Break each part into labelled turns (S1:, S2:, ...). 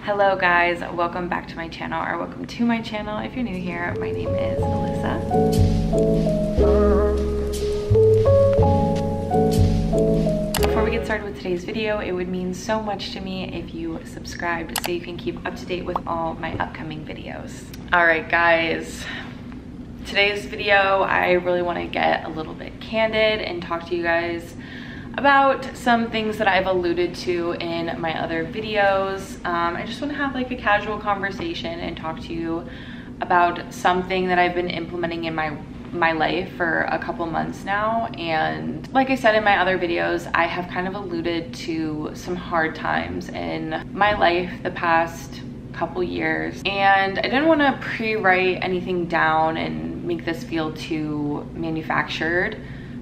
S1: Hello guys, welcome back to my channel, or welcome to my channel if you're new here. My name is Alyssa. Before we get started with today's video, it would mean so much to me if you subscribed so you can keep up to date with all my upcoming videos. All right guys, today's video, I really want to get a little bit candid and talk to you guys about some things that I've alluded to in my other videos. I just want to have like a casual conversation and talk to you about something that I've been implementing in my life for a couple months now. And like I said in my other videos, I have kind of alluded to some hard times in my life the past couple years, and I didn't want to pre-write anything down and make this feel too manufactured.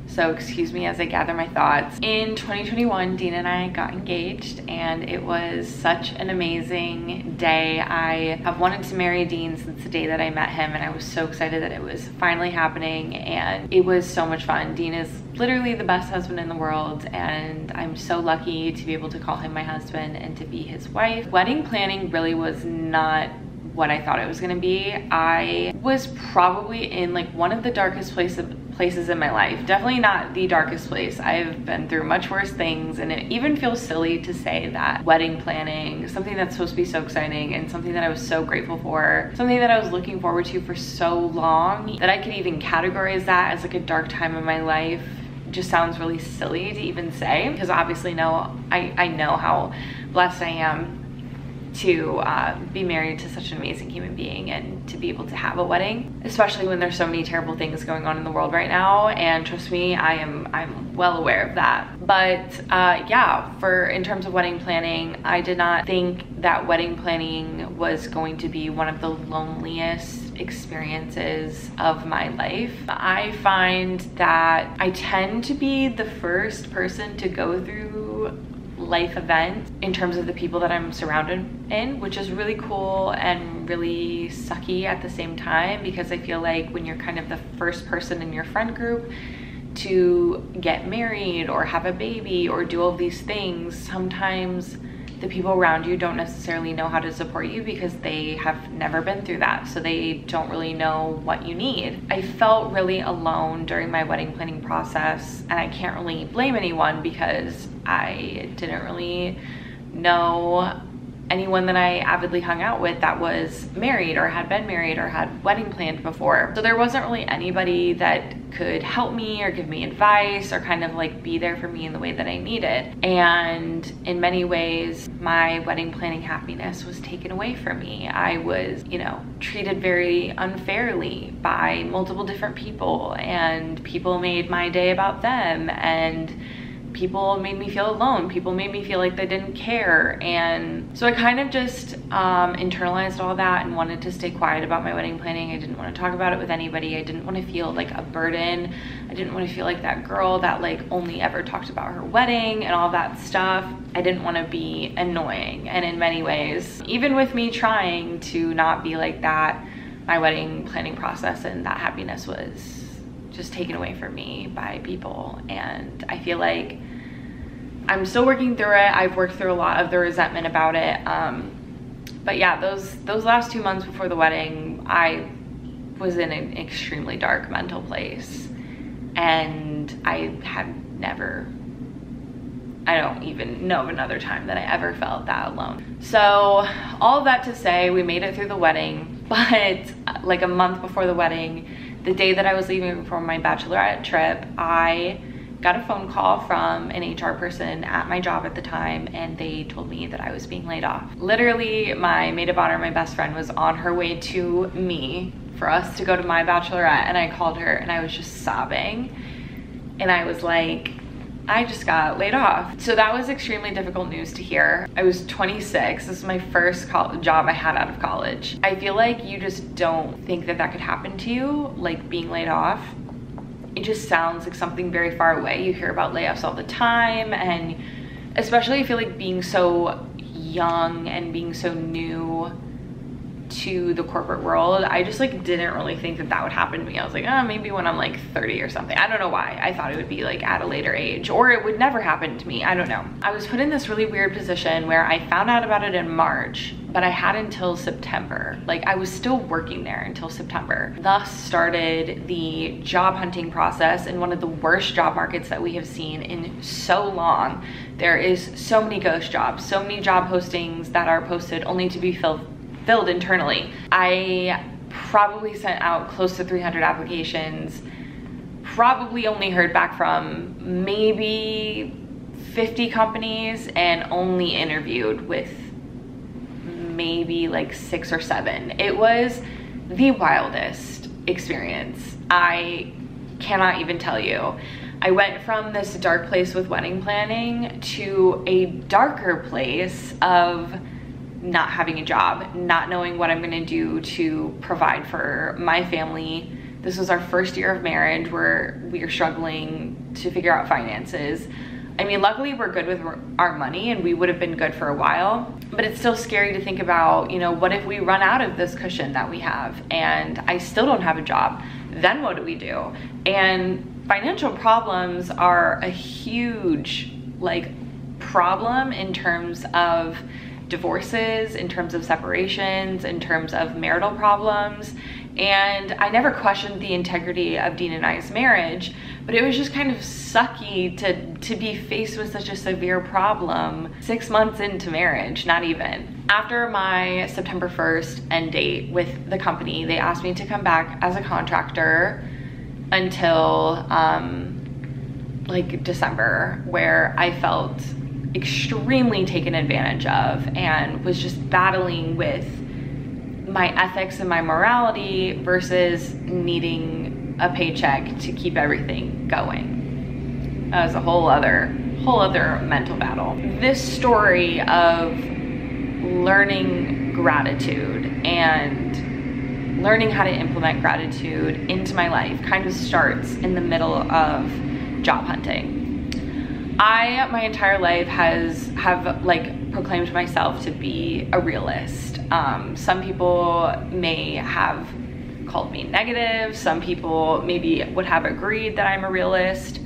S1: So excuse me as I gather my thoughts. In 2021, Dean and I got engaged, and it was such an amazing day. I have wanted to marry Dean since the day that I met him, and I was so excited that it was finally happening, and it was so much fun. Dean is literally the best husband in the world, and I'm so lucky to be able to call him my husband and to be his wife. Wedding planning really was not what I thought it was gonna be. I was probably in like one of the darkest places in my life. Definitely not the darkest place. I've been through much worse things, and it even feels silly to say that wedding planning, something that's supposed to be so exciting and something that I was so grateful for, something that I was looking forward to for so long, that I could even categorize that as like a dark time in my life, just sounds really silly to even say, because obviously I know how blessed I am to be married to such an amazing human being and to be able to have a wedding, especially when there's so many terrible things going on in the world right now. And trust me, I'm well aware of that. But yeah, in terms of wedding planning, I did not think that wedding planning was going to be one of the loneliest experiences of my life. I find that I tend to be the first person to go through life event in terms of the people that I'm surrounded in, which is really cool and really sucky at the same time, because I feel like when you're kind of the first person in your friend group to get married or have a baby or do all these things, sometimes the people around you don't necessarily know how to support you because they have never been through that, so they don't really know what you need. I felt really alone during my wedding planning process, and I can't really blame anyone because I didn't really know anyone that I avidly hung out with that was married or had been married or had wedding planned before. So there wasn't really anybody that could help me or give me advice or kind of like be there for me in the way that I needed. And in many ways, my wedding planning happiness was taken away from me. I was, treated very unfairly by multiple different people, and people made my day about them, and people made me feel alone. People made me feel like they didn't care. And so I kind of just internalized all that and wanted to stay quiet about my wedding planning. I didn't want to talk about it with anybody. I didn't want to feel like a burden. I didn't want to feel like that girl that like only ever talked about her wedding and all that stuff. I didn't want to be annoying. And in many ways, even with me trying to not be like that, my wedding planning process and that happiness was just taken away from me by people. And I feel like I'm still working through it. I've worked through a lot of the resentment about it. But yeah, those last 2 months before the wedding, I was in an extremely dark mental place, and I don't even know of another time that I ever felt that alone. So all of that to say, we made it through the wedding, but like a month before the wedding, the day that I was leaving for my bachelorette trip, I got a phone call from an HR person at my job at the time, and they told me that I was being laid off. Literally, my maid of honor, my best friend, was on her way to me for us to go to my bachelorette, and I called her and I was just sobbing. And I was like, I just got laid off. So that was extremely difficult news to hear. I was 26. This is my first job I had out of college. I feel like you just don't think that that could happen to you, like being laid off. It just sounds like something very far away. You hear about layoffs all the time, and especially I feel like being so young and being so new to the corporate world, I just like didn't really think that that would happen to me. I was like, oh, maybe when I'm like 30 or something. I don't know why. I thought it would be like at a later age, or it would never happen to me. I don't know. I was put in this really weird position where I found out about it in March, but I had until September. Like I was still working there until September. Thus started the job hunting process in one of the worst job markets that we have seen in so long. There is so many ghost jobs, so many job postings that are posted only to be filled internally. I probably sent out close to 300 applications, probably only heard back from maybe 50 companies, and only interviewed with maybe like 6 or 7. It was the wildest experience. I cannot even tell you. I went from this dark place with wedding planning to a darker place of not having a job, not knowing what I'm gonna do to provide for my family. This was our first year of marriage where we are struggling to figure out finances. I mean, luckily we're good with our money and we would have been good for a while, but it's still scary to think about, you know, what if we run out of this cushion that we have and I still don't have a job? Then what do we do? And financial problems are a huge like problem in terms of divorces, in terms of separations, in terms of marital problems. And I never questioned the integrity of Dean and I's marriage, but it was just kind of sucky to be faced with such a severe problem 6 months into marriage, not even. After my September 1st end date with the company, they asked me to come back as a contractor until like December, where I felt extremely taken advantage of and was just battling with my ethics and my morality versus needing a paycheck to keep everything going. That was a whole other mental battle. This story of learning gratitude and learning how to implement gratitude into my life kind of starts in the middle of job hunting. I, my entire life have like proclaimed myself to be a realist. Some people may have called me negative. Some people maybe would have agreed that I'm a realist,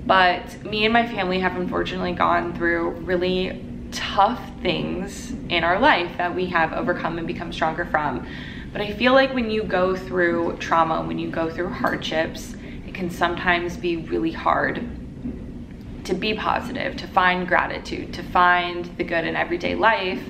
S1: but me and my family have unfortunately gone through really tough things in our life that we have overcome and become stronger from. But I feel like when you go through trauma, when you go through hardships, it can sometimes be really hard to be positive, to find gratitude, to find the good in everyday life,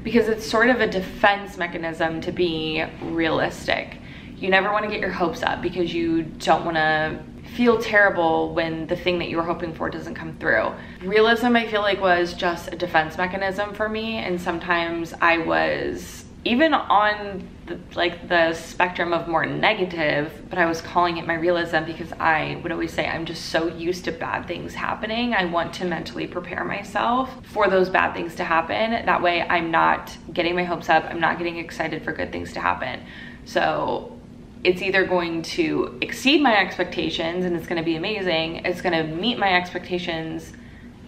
S1: because it's sort of a defense mechanism to be realistic. You never want to get your hopes up because you don't want to feel terrible when the thing that you were hoping for doesn't come through. Realism, I feel like, was just a defense mechanism for me, and sometimes I was even on the spectrum of more negative, but I was calling it my realism because I would always say I'm just so used to bad things happening. I want to mentally prepare myself for those bad things to happen. That way I'm not getting my hopes up. I'm not getting excited for good things to happen. So it's either going to exceed my expectations and it's going to be amazing. It's going to meet my expectations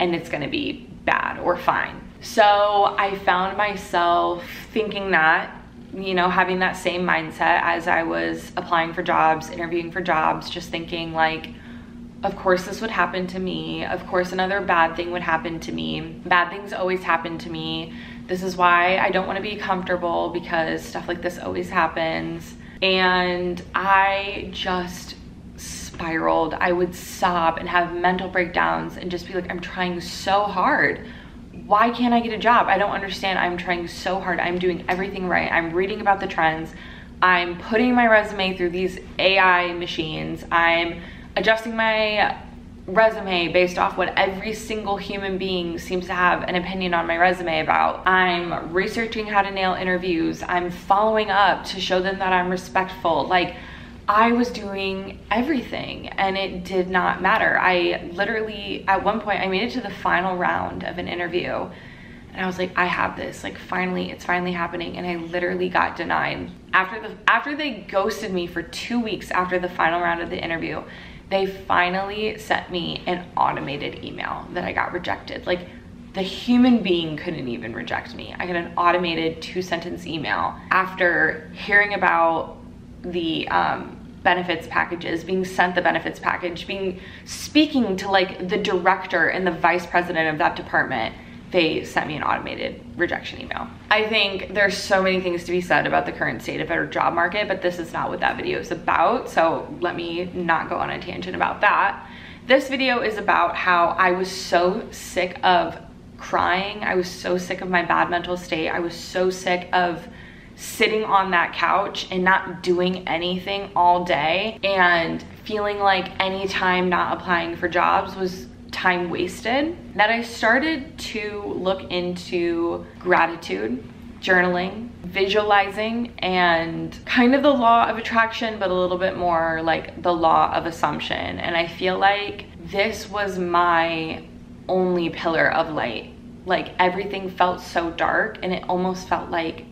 S1: and it's going to be bad or fine. So I found myself thinking that, you know, having that same mindset as I was applying for jobs, interviewing for jobs, just thinking like, of course this would happen to me. Of course another bad thing would happen to me. Bad things always happen to me. This is why I don't want to be comfortable, because stuff like this always happens. And I just spiraled. I would sob and have mental breakdowns and just be like, I'm trying so hard. Why can't I get a job? I don't understand. I'm trying so hard. I'm doing everything right. I'm reading about the trends. I'm putting my resume through these AI machines. I'm adjusting my resume based off what every single human being seems to have an opinion on my resume about. I'm researching how to nail interviews. I'm following up to show them that I'm respectful. Like, I was doing everything and it did not matter. I literally, at one point, I made it to the final round of an interview and I was like, I have this, like finally, it's finally happening. And I literally got denied. After they ghosted me for 2 weeks after the final round of the interview, they finally sent me an automated email that I got rejected. Like the human being couldn't even reject me. I got an automated 2-sentence email after hearing about the benefits packages, being sent the benefits package, speaking to like the director and the vice president of that department. They sent me an automated rejection email. I think there's so many things to be said about the current state of our job market, but this is not what that video is about, so let me not go on a tangent about that. This video is about how I was so sick of crying. I was so sick of my bad mental state. I was so sick of sitting on that couch and not doing anything all day and feeling like any time not applying for jobs was time wasted, that I started to look into gratitude, journaling, visualizing, and kind of the law of attraction, but a little bit more like the law of assumption. And I feel like this was my only pillar of light. Like everything felt so dark, and it almost felt like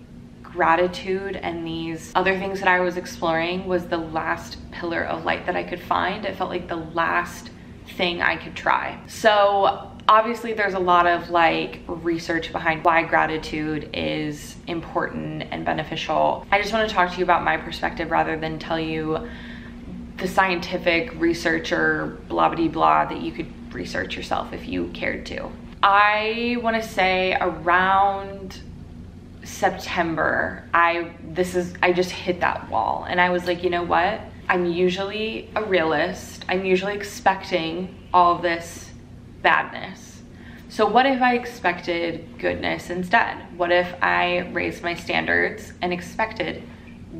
S1: gratitude and these other things that I was exploring was the last pillar of light that I could find. It felt like the last thing I could try. So obviously there's a lot of like research behind why gratitude is important and beneficial. I just want to talk to you about my perspective rather than tell you the scientific research or blah blah blah that you could research yourself if you cared to. I want to say around September, I just hit that wall, and I was like, you know what? I'm usually a realist. I'm usually expecting all of this badness. So what if I expected goodness instead? What if I raised my standards and expected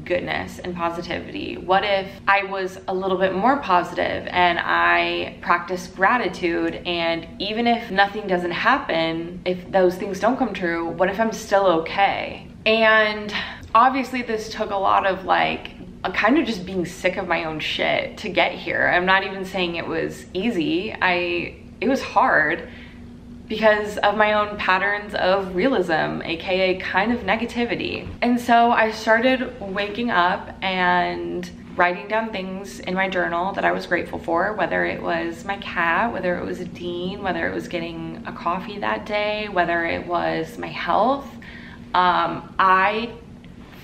S1: goodness and positivity? What if I was a little bit more positive and I practiced gratitude, and even if nothing doesn't happen, if those things don't come true, what if I'm still okay? And obviously this took a lot of like kind of just being sick of my own shit to get here. I'm not even saying it was easy. It was hard because of my own patterns of realism, aka kind of negativity. And so I started waking up and writing down things in my journal that I was grateful for, whether it was my cat, whether it was Dean, whether it was getting a coffee that day, whether it was my health. I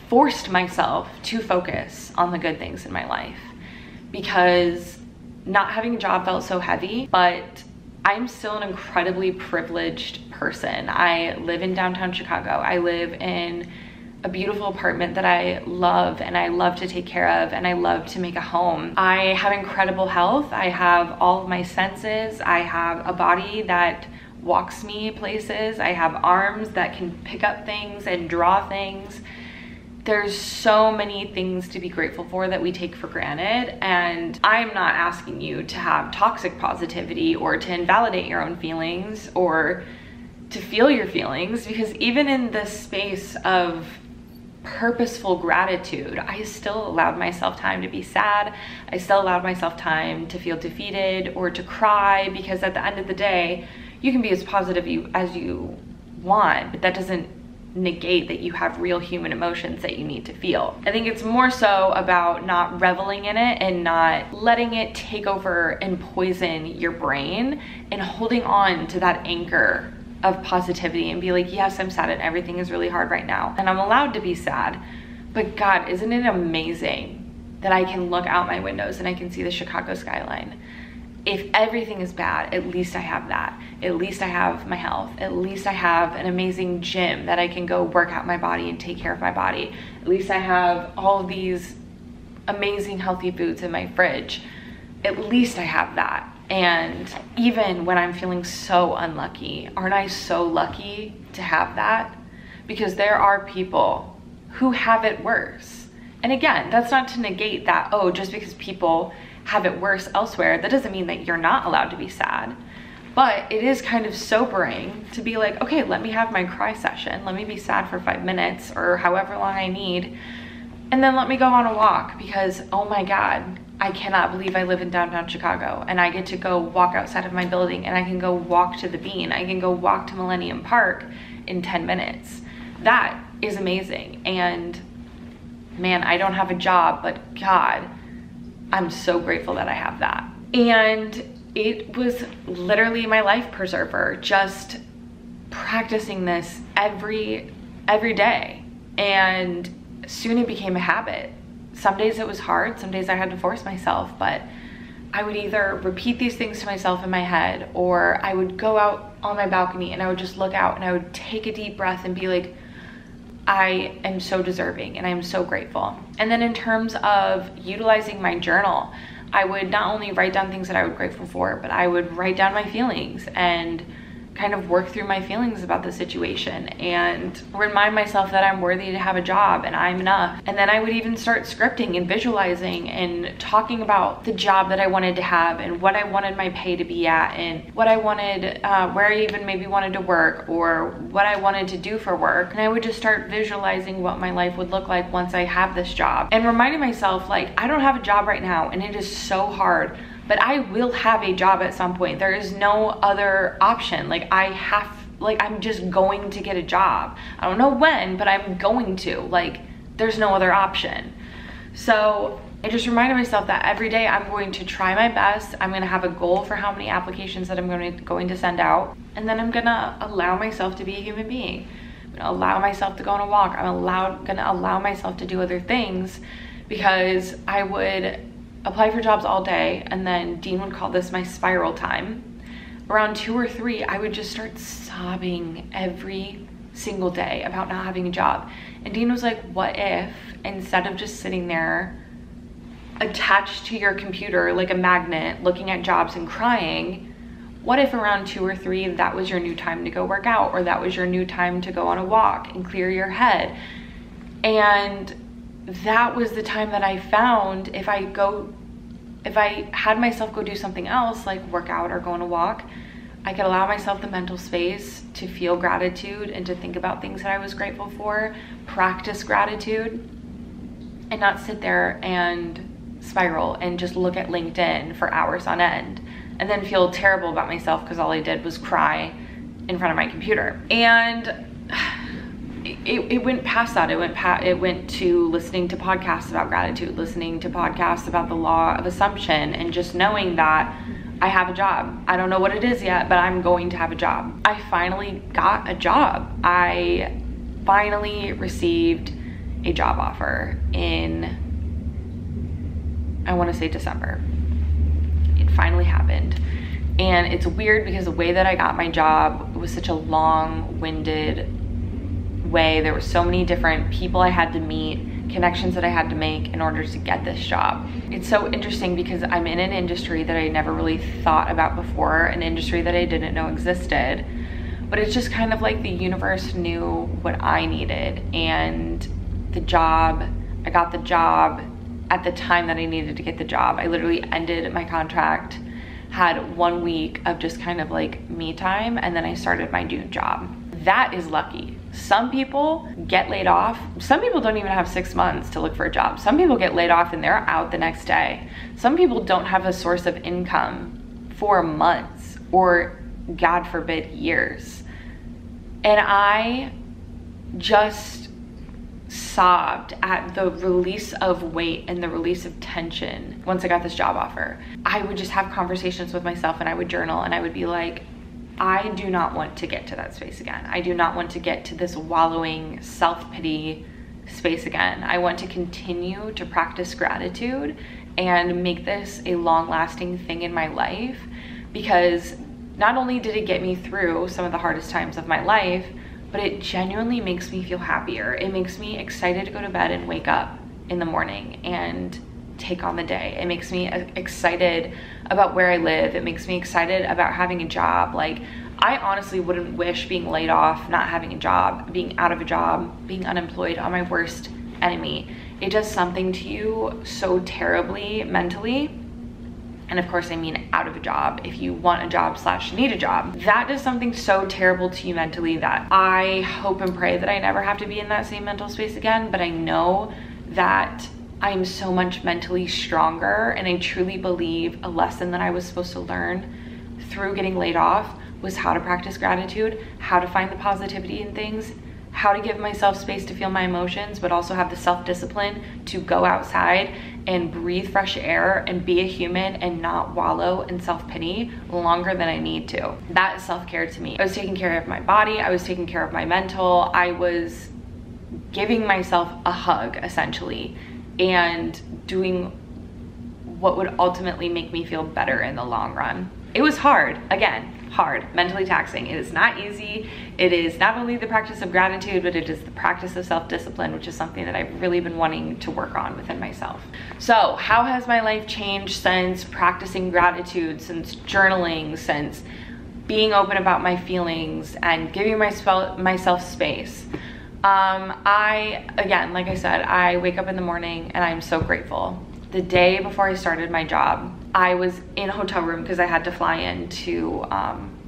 S1: forced myself to focus on the good things in my life because not having a job felt so heavy, but I'm still an incredibly privileged person. I live in downtown Chicago. I live in a beautiful apartment that I love and I love to take care of, and I love to make a home. I have incredible health. I have all of my senses. I have a body that walks me places. I have arms that can pick up things and draw things. There's so many things to be grateful for that we take for granted, and I'm not asking you to have toxic positivity or to invalidate your own feelings or to feel your feelings, because even in this space of purposeful gratitude, I still allowed myself time to be sad. I still allowed myself time to feel defeated or to cry, because at the end of the day, you can be as positive as you want, but that doesn't negate that you have real human emotions that you need to feel. I think it's more so about not reveling in it and not letting it take over and poison your brain, and holding on to that anchor of positivity and be like, yes, I'm sad and everything is really hard right now and I'm allowed to be sad, but God, isn't it amazing that I can look out my windows and I can see the Chicago skyline? If everything is bad, at least I have that. At least I have my health. At least I have an amazing gym that I can go work out my body and take care of my body. At least I have all of these amazing healthy foods in my fridge. At least I have that. And even when I'm feeling so unlucky, aren't I so lucky to have that? Because there are people who have it worse. And again, that's not to negate that, oh, just because people have it worse elsewhere, that doesn't mean that you're not allowed to be sad. But it is kind of sobering to be like, okay, let me have my cry session. Let me be sad for 5 minutes or however long I need. And then let me go on a walk, because, oh my God, I cannot believe I live in downtown Chicago and I get to go walk outside of my building, and I can go walk to the Bean. I can go walk to Millennium Park in 10 minutes. That is amazing. And man, I don't have a job, but God, I'm so grateful that I have that. And it was literally my life preserver, just practicing this every day, and soon it became a habit. Some days it was hard, some days I had to force myself, but I would either repeat these things to myself in my head, or I would go out on my balcony and I would just look out and I would take a deep breath and be like, I am so deserving and I'm so grateful. And then in terms of utilizing my journal, I would not only write down things that I was grateful for, but I would write down my feelings and kind of work through my feelings about the situation and remind myself that I'm worthy to have a job and I'm enough. And then I would even start scripting and visualizing and talking about the job that I wanted to have and what I wanted my pay to be at and what I wanted, where I even maybe wanted to work or what I wanted to do for work. And I would just start visualizing what my life would look like once I have this job, and reminding myself, like, I don't have a job right now and it is so hard, but I will have a job at some point. There is no other option. Like, I'm just going to get a job. I don't know when, but I'm going to. Like, there's no other option. So I just reminded myself that every day I'm going to try my best. I'm gonna have a goal for how many applications that I'm going to send out. And then I'm gonna allow myself to be a human being. I'm gonna allow myself to go on a walk. I'm gonna allow myself to do other things, because I would apply for jobs all day, and then Dean would call this my spiral time. Around 2 or 3, I would just start sobbing every single day about not having a job. And Dean was like, what if, instead of just sitting there attached to your computer like a magnet looking at jobs and crying, what if around 2 or 3 that was your new time to go work out, or that was your new time to go on a walk and clear your head? And that was the time that I found if I had myself go do something else, like work out or go on a walk, I could allow myself the mental space to feel gratitude and to think about things that I was grateful for, practice gratitude, and not sit there and spiral and just look at LinkedIn for hours on end and then feel terrible about myself because all I did was cry in front of my computer. And it went past that. It went to listening to podcasts about gratitude, listening to podcasts about the law of assumption, and just knowing that I have a job. I don't know what it is yet, but I'm going to have a job. I finally got a job. I finally received a job offer in, I want to say December. It finally happened. And it's weird because the way that I got my job was such a long-winded way. There were so many different people I had to meet, connections that I had to make in order to get this job. It's so interesting because I'm in an industry that I never really thought about before, an industry that I didn't know existed, but it's just kind of like the universe knew what I needed. And I got the job at the time that I needed to get the job. I literally ended my contract, had 1 week of just kind of like me time, and then I started my new job. That is lucky. Some people get laid off. Some people don't even have 6 months to look for a job. Some people get laid off and they're out the next day. Some people don't have a source of income for months, or God forbid, years. And I just sobbed at the release of weight and the release of tension once I got this job offer. I would just have conversations with myself, and I would journal, and I would be like, I do not want to get to that space again. I do not want to get to this wallowing self-pity space again. I want to continue to practice gratitude and make this a long-lasting thing in my life, because not only did it get me through some of the hardest times of my life, but it genuinely makes me feel happier. It makes me excited to go to bed and wake up in the morning and take on the day. It makes me excited about where I live. It makes me excited about having a job. Like, I honestly wouldn't wish being laid off, not having a job, being out of a job, being unemployed on my worst enemy. It does something to you so terribly mentally. And of course, I mean out of a job. If you want a job / need a job, that does something so terrible to you mentally that I hope and pray that I never have to be in that same mental space again. But I know that I'm so much mentally stronger, and I truly believe a lesson that I was supposed to learn through getting laid off was how to practice gratitude, how to find the positivity in things, how to give myself space to feel my emotions, but also have the self-discipline to go outside and breathe fresh air and be a human and not wallow in self-pity longer than I need to. That is self-care to me. I was taking care of my body, I was taking care of my mental, I was giving myself a hug essentially, and doing what would ultimately make me feel better in the long run. It was hard, again, hard, mentally taxing. It is not easy. It is not only the practice of gratitude, but it is the practice of self-discipline, which is something that I've really been wanting to work on within myself. So how has my life changed since practicing gratitude, since journaling, since being open about my feelings and giving myself space? Again, like I said, I wake up in the morning and I'm so grateful. The day before I started my job, I was in a hotel room because I had to fly into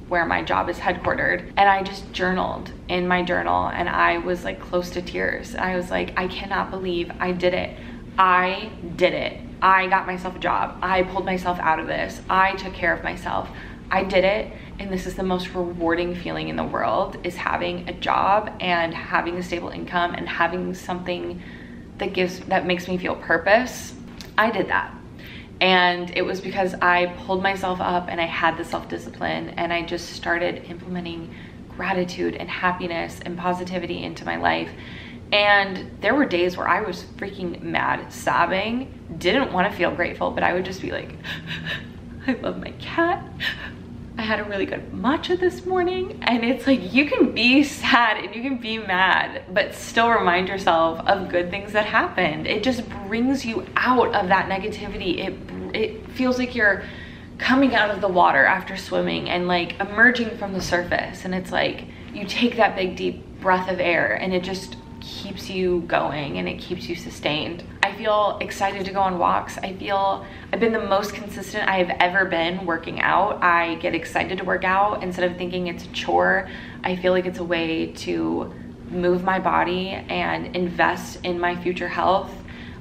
S1: where my job is headquartered, and I just journaled in my journal, and I was like close to tears. I was like, I cannot believe I did it. I did it. I got myself a job. I pulled myself out of this. I took care of myself. I did it, and this is the most rewarding feeling in the world, is having a job and having a stable income and having something that makes me feel purpose. I did that. And it was because I pulled myself up and I had the self-discipline, and I just started implementing gratitude and happiness and positivity into my life. And there were days where I was freaking mad, sobbing, didn't want to feel grateful, but I would just be like, I love my cat. I had a really good matcha this morning. And it's like, you can be sad and you can be mad, but still remind yourself of good things that happened. It just brings you out of that negativity. It feels like you're coming out of the water after swimming and like emerging from the surface. And it's like, you take that big deep breath of air and it just keeps you going and it keeps you sustained. I feel excited to go on walks. I feel I've been the most consistent I have ever been working out. I get excited to work out instead of thinking it's a chore. I feel like it's a way to move my body and invest in my future health.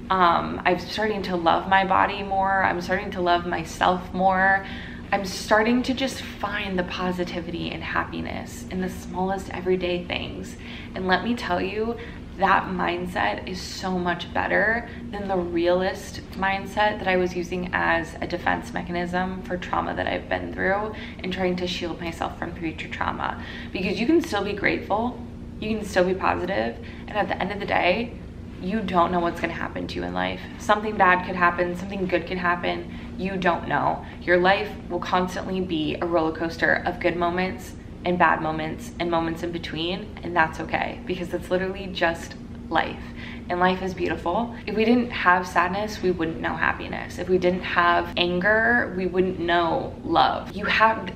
S1: I'm starting to love my body more. I'm starting to love myself more. I'm starting to just find the positivity and happiness in the smallest everyday things. And let me tell you, that mindset is so much better than the realist mindset that I was using as a defense mechanism for trauma that I've been through and trying to shield myself from future trauma. Because you can still be grateful, you can still be positive, and at the end of the day, you don't know what's gonna happen to you in life. Something bad could happen, something good could happen, you don't know. Your life will constantly be a roller coaster of good moments and bad moments and moments in between, and that's okay, because it's literally just life. And life is beautiful. If we didn't have sadness, we wouldn't know happiness. If we didn't have anger, we wouldn't know love.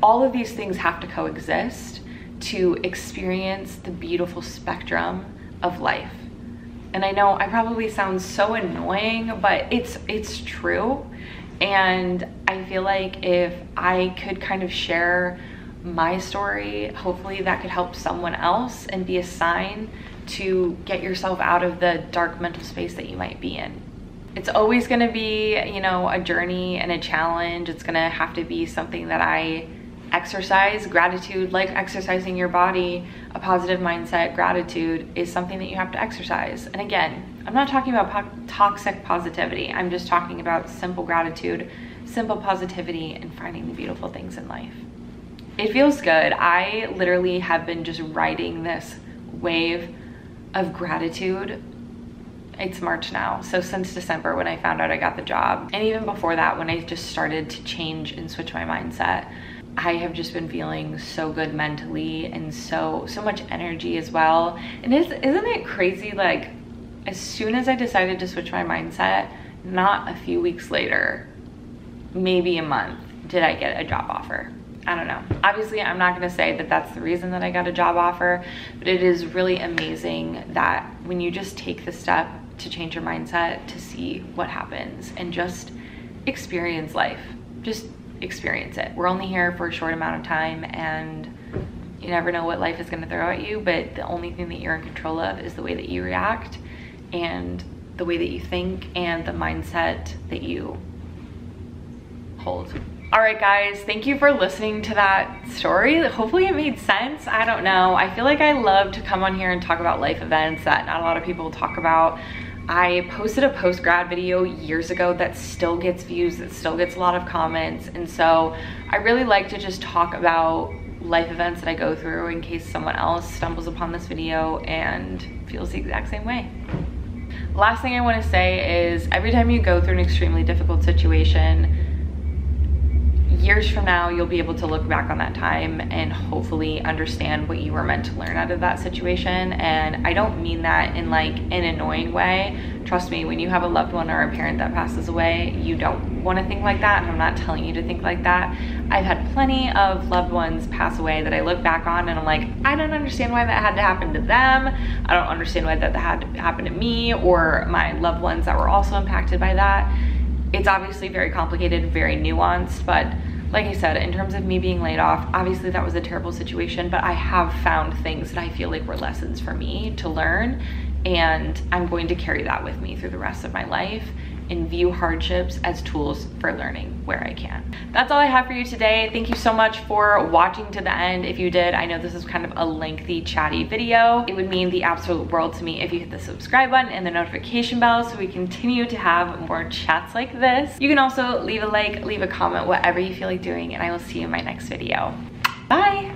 S1: All of these things have to coexist to experience the beautiful spectrum of life. And I know I probably sound so annoying, but it's true. And I feel like if I could kind of share my story, hopefully that could help someone else and be a sign to get yourself out of the dark mental space that you might be in. It's always gonna be, you know, a journey and a challenge. It's gonna have to be something that I exercise. Gratitude, like exercising your body, a positive mindset, gratitude is something that you have to exercise. And again, I'm not talking about toxic positivity. I'm just talking about simple gratitude, simple positivity, and finding the beautiful things in life. It feels good. I literally have been just riding this wave of gratitude. It's March now, so since December when I found out I got the job, and even before that when I just started to change and switch my mindset, I have just been feeling so good mentally and so much energy as well. And isn't it crazy, like as soon as I decided to switch my mindset, not a few weeks later, maybe a month, did I get a job offer. I don't know. Obviously, I'm not gonna say that that's the reason that I got a job offer, but it is really amazing that when you just take the step to change your mindset, to see what happens and just experience life. Just experience it. We're only here for a short amount of time, and you never know what life is gonna throw at you, but the only thing that you're in control of is the way that you react and the way that you think and the mindset that you hold. All right, guys, thank you for listening to that story. Hopefully it made sense. I don't know. I feel like I love to come on here and talk about life events that not a lot of people talk about. I posted a post-grad video years ago that still gets views, that still gets a lot of comments. And so I really like to just talk about life events that I go through in case someone else stumbles upon this video and feels the exact same way. Last thing I want to say is every time you go through an extremely difficult situation, years from now, you'll be able to look back on that time and hopefully understand what you were meant to learn out of that situation. And I don't mean that in like an annoying way. Trust me, when you have a loved one or a parent that passes away, you don't want to think like that. And I'm not telling you to think like that. I've had plenty of loved ones pass away that I look back on and I'm like, I don't understand why that had to happen to them. I don't understand why that had to happen to me or my loved ones that were also impacted by that. It's obviously very complicated, very nuanced, but like I said, in terms of me being laid off, obviously that was a terrible situation, but I have found things that I feel like were lessons for me to learn, and I'm going to carry that with me through the rest of my life and view hardships as tools for learning where I can. That's all I have for you today. Thank you so much for watching to the end. If you did, I know this is kind of a lengthy, chatty video. It would mean the absolute world to me if you hit the subscribe button and the notification bell so we continue to have more chats like this. You can also leave a like, leave a comment, whatever you feel like doing, and I will see you in my next video. Bye.